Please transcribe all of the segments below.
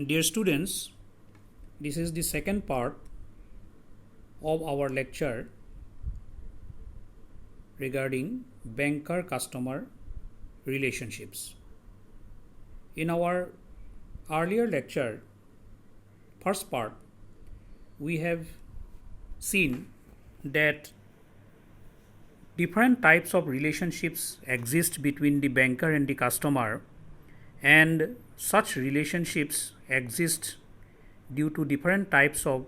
Dear students, this is the second part of our lecture regarding banker-customer relationships. In our earlier lecture, first part, we have seen that different types of relationships exist between the banker and the customer, and such relationships exist due to different types of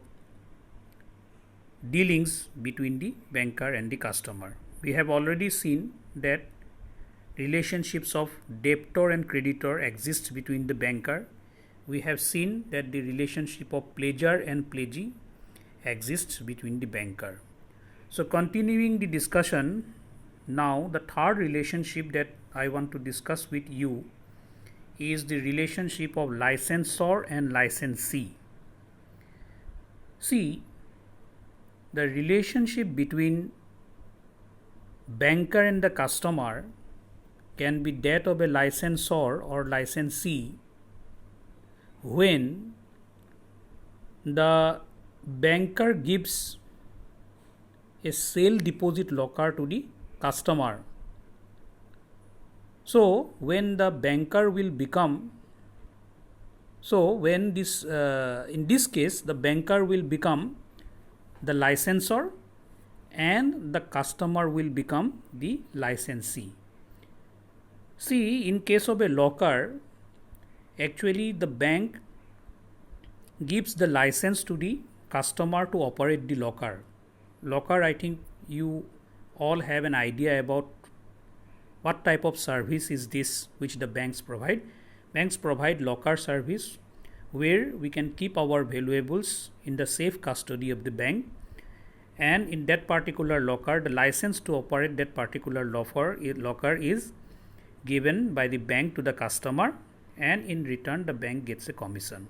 dealings between the banker and the customer. We have already seen that relationships of debtor and creditor exist between the banker. We have seen that the relationship of pledgor and pledgee exists between the banker. So continuing the discussion, now the third relationship that I want to discuss with you is the relationship of licensor and licensee. See, the relationship between banker and the customer can be that of a licensor or licensee when the banker gives a safe deposit locker to the customer. So when the banker will become, in this case the banker will become the licensor and the customer will become the licensee. See, in case of a locker, actually the bank gives the license to the customer to operate the locker. Locker, I think you all have an idea about what type of service is this which the banks provide. Banks provide locker service where we can keep our valuables in the safe custody of the bank, and in that particular locker the license to operate that particular locker is given by the bank to the customer, and in return the bank gets a commission.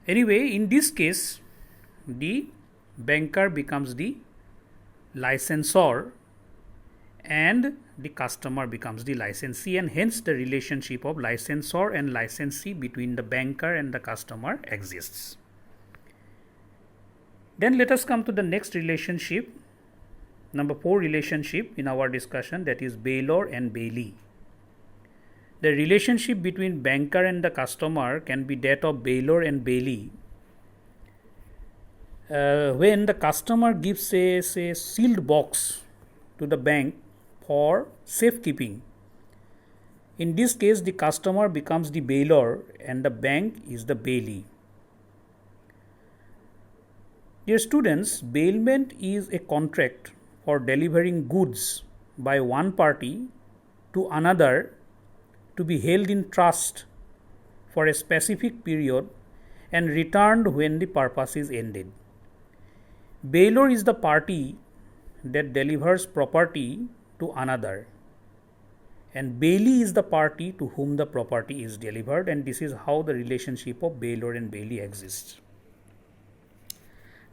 Anyway, in this case the banker becomes the licensor and the customer becomes the licensee, and hence the relationship of licensor and licensee between the banker and the customer exists. Then let us come to the next relationship, number 4 relationship in our discussion, that is bailor and bailee. The relationship between banker and the customer can be that of bailor and bailee when the customer gives a sealed box to the bank for safekeeping. In this case, the customer becomes the bailor and the bank is the bailee. Dear students, bailment is a contract for delivering goods by one party to another to be held in trust for a specific period and returned when the purpose is ended. Bailor is the party that delivers property to another, and bailee is the party to whom the property is delivered, and this is how the relationship of bailor and bailee exists.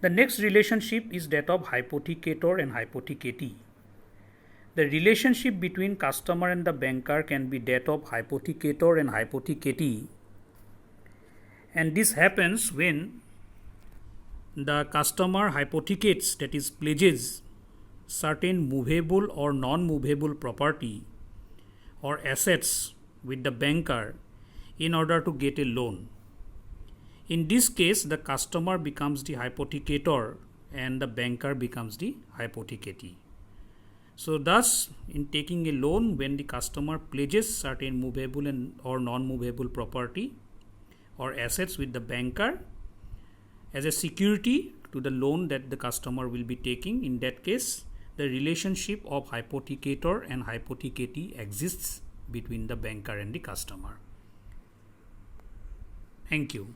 The next relationship is that of hypothecator and hypothecatee. The relationship between customer and the banker can be that of hypothecator and hypothecatee, and this happens when the customer hypothecates, that is pledges, certain movable or non-movable property or assets with the banker in order to get a loan. In this case, the customer becomes the hypothecator and the banker becomes the hypothecatee. So thus, in taking a loan, when the customer pledges certain movable or non-movable property or assets with the banker as a security to the loan that the customer will be taking, in that case the relationship of hypothecator and hypothecatee exists between the banker and the customer. Thank you.